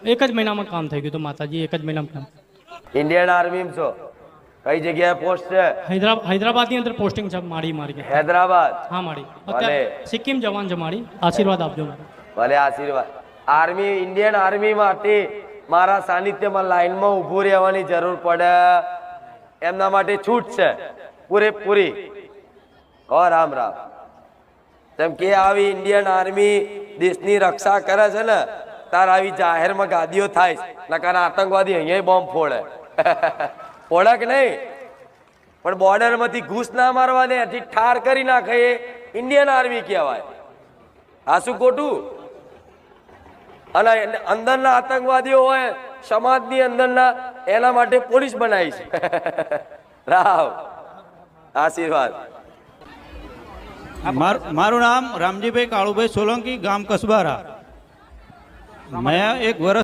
એક જ મહિનામાં કામ થઈ ગયું હતું માતાજી, એક જ મહિનામાં કામ. ઇન્ડિયન આર્મી છો? કઈ જગ્યાએ પોસ્ટ છે? હૈદરાબાદની અંદર પોસ્ટિંગ છે મારી. હૈદરાબાદ? હા મારી. અત્યારે સિક્કિમ જવાન છે મારી. આશીર્વાદ આપજો મને. ભલે આશીર્વાદ. આર્મી, ઇન્ડિયન આર્મી માટે મારા સાનિધ્યમાં લાઈનમાં ઊભું રહેવાની જરૂર પડે, એમના માટે છૂટ છે પૂરેપૂરી. ઓ રામ રામ. જેમ કે આવી ઇન્ડિયન આર્મી દેશની રક્ષા કરે છે ને, તાર આવી જાહેરમાં ગાદીઓ થાય છે, નકર આતંકવાદી અહીંયા બોમ્બ ફોડે. ફોડે કે નહીં? પણ બોર્ડર માંથી ઘૂસ ના મારવા દે, હજી ઠાર કરી નાખે, એ ઇન્ડિયન આર્મી કહેવાય. આ શું ખોટું? અને અંદરના આતંકવાદીઓ હોય સમાજની અંદરના, એના માટે પોલીસ બનાવી છે. રાવ આશીર્વાદ. મારું નામ રામજીભાઈ કાળુભાઈ સોલંકી, ગામ કસબારા. મેં એક વર્ષ